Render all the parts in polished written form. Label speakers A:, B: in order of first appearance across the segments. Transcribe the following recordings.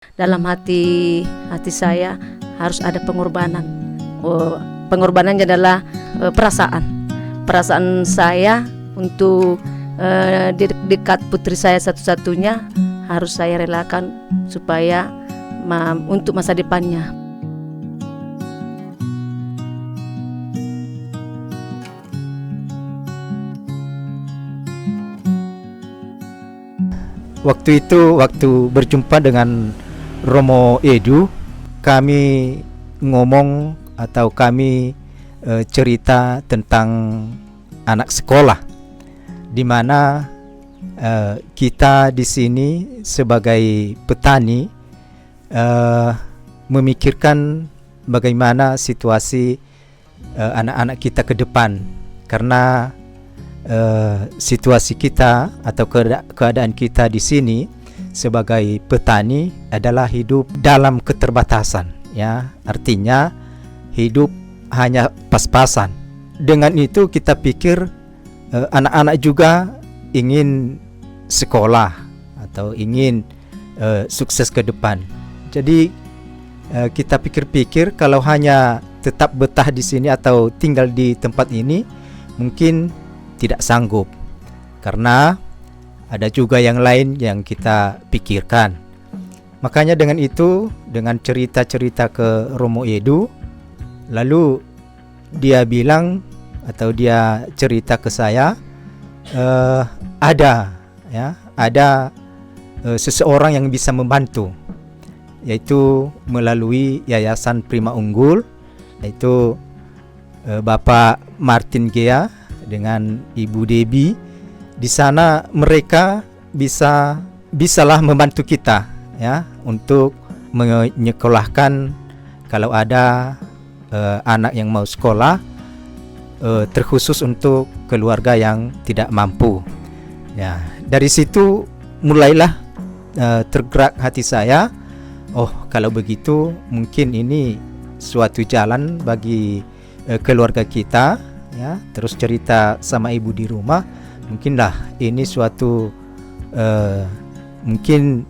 A: Dalam hati hati saya harus ada pengorbanan. Pengorbanannya adalah perasaan saya untuk dekat putri saya satu-satunya harus saya relakan supaya untuk masa depannya.
B: Waktu itu, waktu berjumpa dengan Romo Edu, kami ngomong atau kami cerita tentang anak sekolah, di mana kita di sini sebagai petani memikirkan bagaimana situasi anak-anak kita ke depan, karena situasi kita atau keadaan kita di sini sebagai petani adalah hidup dalam keterbatasan, ya, artinya hidup hanya pas-pasan. Dengan itu kita pikir anak-anak juga ingin sekolah atau ingin sukses ke depan. Jadi kita pikir-pikir kalau hanya tetap betah di sini atau tinggal di tempat ini mungkin tidak sanggup, karena ada juga yang lain yang kita pikirkan. Makanya dengan itu, dengan cerita-cerita ke Romo Edu, lalu dia bilang atau dia cerita ke saya, ada seseorang yang bisa membantu, yaitu melalui Yayasan Prima Unggul, yaitu Bapak Martin Gea dengan Ibu Debbie. Di sana mereka bisalah membantu kita, ya, untuk menyekolahkan kalau ada anak yang mau sekolah, terkhusus untuk keluarga yang tidak mampu. Ya, dari situ mulailah tergerak hati saya. Oh, kalau begitu mungkin ini suatu jalan bagi keluarga kita, ya. Terus cerita sama ibu di rumah, mungkinlah ini suatu mungkin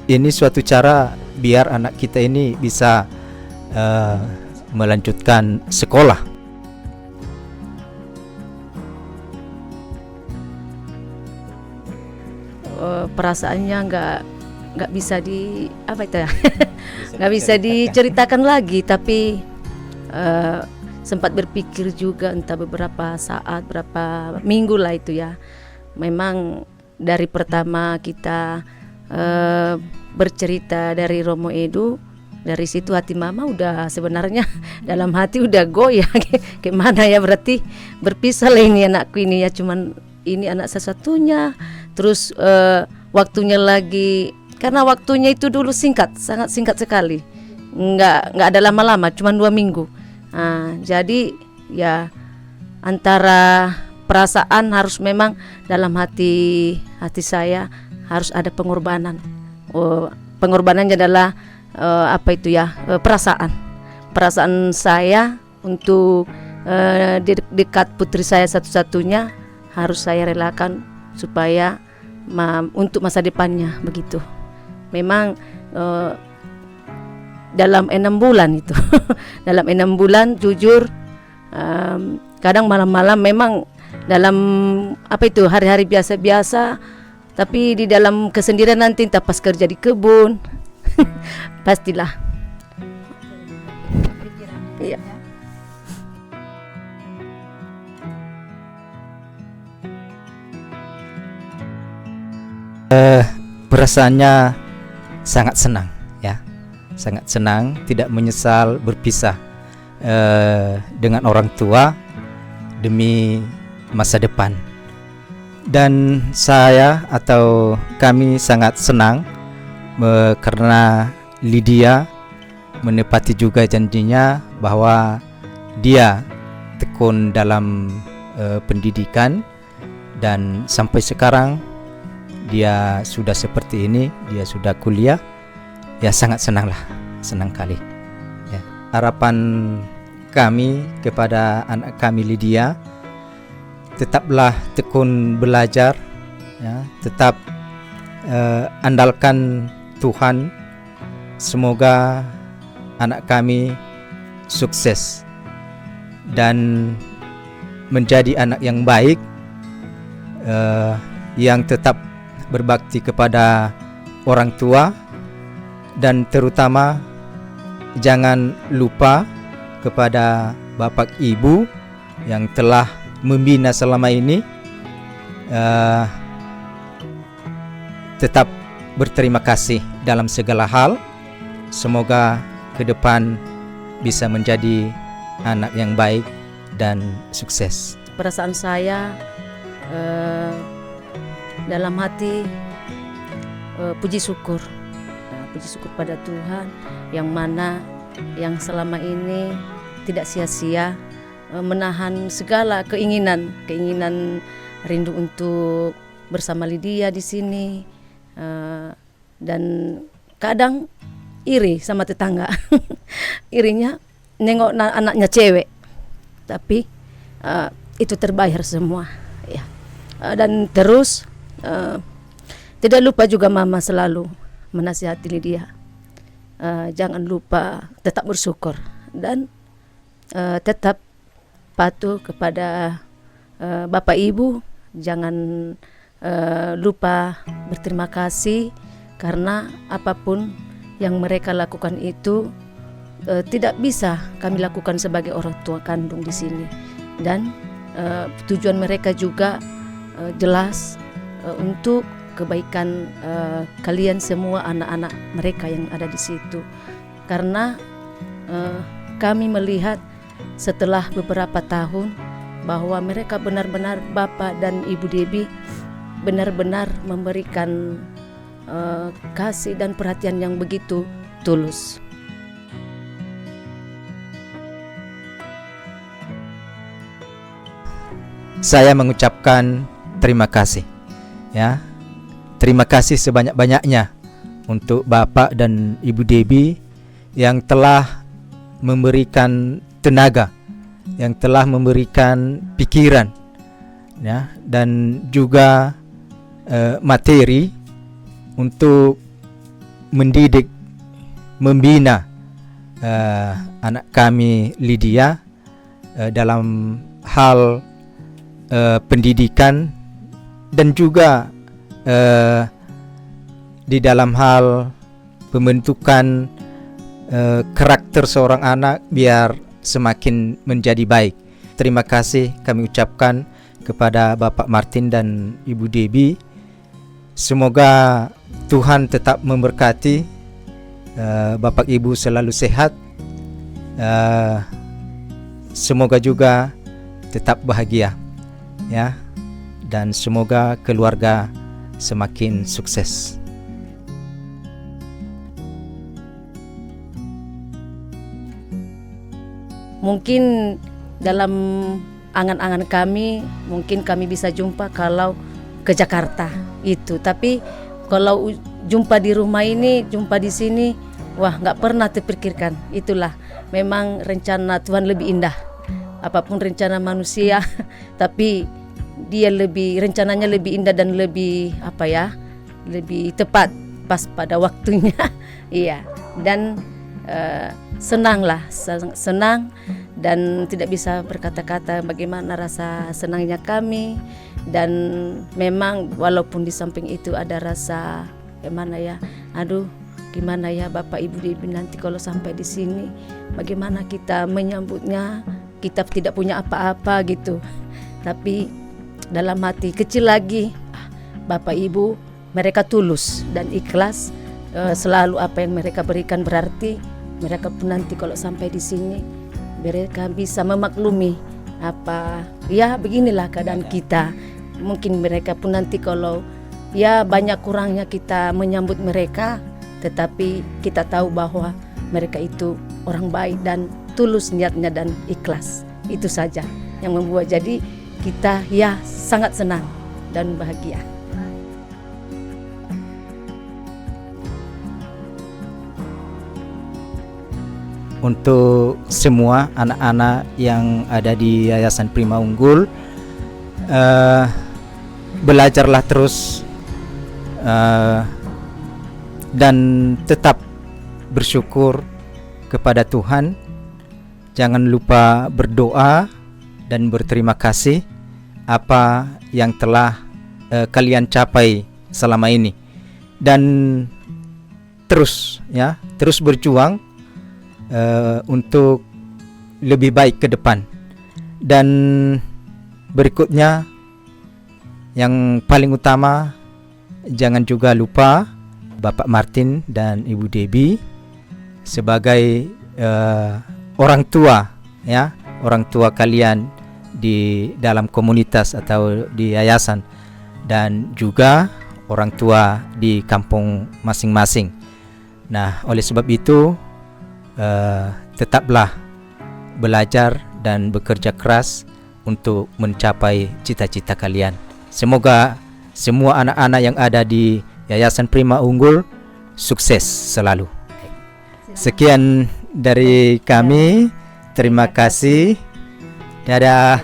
B: ini suatu cara biar anak kita ini bisa melanjutkan sekolah.
A: Perasaannya nggak bisa nggak bisa diceritakan lagi, tapi sempat berpikir juga entah beberapa saat, berapa minggu lah itu, ya. Memang dari pertama kita bercerita dari Romo Edu, dari situ hati mama udah sebenarnya dalam hati udah goyah. Gimana ya, berarti berpisah lah ini anakku ini, ya, cuman ini anak satu-satunya. Terus waktunya lagi, karena waktunya itu dulu singkat, sangat singkat sekali, nggak ada lama-lama, cuma 2 minggu. Jadi ya antara perasaan harus memang dalam hati saya harus ada pengorbanan. Pengorbanannya adalah perasaan saya untuk dekat putri saya satu-satunya harus saya relakan supaya untuk masa depannya, begitu. Memang dalam 6 bulan itu dalam 6 bulan jujur, kadang malam-malam memang dalam hari-hari biasa-biasa, tapi di dalam kesendirian nanti entah pas kerja di kebun pastilah. Iya.
B: Perasaannya sangat senang, ya, sangat senang, tidak menyesal berpisah dengan orang tua demi masa depan. Dan saya atau kami sangat senang karena Lydia menepati juga janjinya bahwa dia tekun dalam pendidikan, dan sampai sekarang dia sudah seperti ini, dia sudah kuliah. Ya, sangat senang kali, ya. Harapan kami kepada anak kami Lydia, tetaplah tekun belajar, ya, tetap andalkan Tuhan semoga anak kami sukses dan menjadi anak yang baik, yang tetap berbakti kepada orang tua, dan terutama jangan lupa kepada bapak ibu yang telah membina selama ini. Tetap berterima kasih dalam segala hal. Semoga ke depan bisa menjadi anak yang baik dan sukses.
A: Perasaan saya dalam hati puji syukur. Puji syukur pada Tuhan yang mana yang selama ini tidak sia-sia menahan segala keinginan rindu untuk bersama Lydia di sini, dan kadang iri sama tetangga. Irinya nengok anaknya cewek, tapi itu terbayar semua ya. Dan terus tidak lupa juga mama selalu menasihati Lydia, jangan lupa tetap bersyukur dan tetap patuh kepada bapak ibu. Jangan lupa berterima kasih, karena apapun yang mereka lakukan itu tidak bisa kami lakukan sebagai orang tua kandung di sini. Dan tujuan mereka juga jelas untuk kebaikan kalian semua, anak-anak mereka yang ada di situ. Karena kami melihat setelah beberapa tahun bahwa mereka benar-benar Bapak dan Ibu Debbie benar-benar memberikan kasih dan perhatian yang begitu tulus.
B: Saya mengucapkan terima kasih ya. Terima kasih sebanyak-banyaknya untuk Bapak dan Ibu Debbie yang telah memberikan tenaga, yang telah memberikan pikiran ya, dan juga materi untuk mendidik, membina anak kami Lydia dalam hal pendidikan, dan juga di dalam hal pembentukan karakter seorang anak biar semakin menjadi baik. Terima kasih kami ucapkan kepada Bapak Martin dan Ibu Debbie. Semoga Tuhan tetap memberkati, Bapak Ibu selalu sehat, semoga juga tetap bahagia ya, dan semoga keluarga semakin sukses.
A: Mungkin dalam angan-angan kami, mungkin kami bisa jumpa kalau ke Jakarta itu. Tapi kalau jumpa di rumah ini, jumpa di sini, wah nggak pernah terpikirkan. Itulah memang rencana Tuhan lebih indah. Apapun rencana manusia, tapi dia rencananya lebih indah dan lebih lebih tepat pas pada waktunya. Iya. Dan senang dan tidak bisa berkata-kata bagaimana rasa senangnya kami. Dan memang walaupun di samping itu ada rasa gimana ya Bapak Ibu Debbie nanti kalau sampai di sini bagaimana kita menyambutnya, kita tidak punya apa-apa gitu. Tapi dalam hati kecil lagi Bapak Ibu mereka tulus dan ikhlas, selalu apa yang mereka berikan berarti. Mereka pun nanti kalau sampai di sini mereka bisa memaklumi beginilah keadaan kita. Mungkin mereka pun nanti kalau banyak kurangnya kita menyambut mereka, tetapi kita tahu bahwa mereka itu orang baik dan tulus niatnya dan ikhlas. Itu saja yang membuat jadi kita sangat senang dan bahagia.
B: Untuk semua anak-anak yang ada di Yayasan Prima Unggul, belajarlah terus dan tetap bersyukur kepada Tuhan. Jangan lupa berdoa dan berterima kasih apa yang telah kalian capai selama ini, dan terus berjuang untuk lebih baik ke depan. Dan berikutnya, yang paling utama, jangan juga lupa Bapak Martin dan Ibu Debbie sebagai orang tua, orang tua kalian di dalam komunitas atau di yayasan, dan juga orang tua di kampung masing-masing. Nah, oleh sebab itu tetaplah belajar dan bekerja keras untuk mencapai cita-cita kalian. Semoga semua anak-anak yang ada di Yayasan Prima Unggul sukses selalu. Sekian dari kami. Terima kasih. Dadah.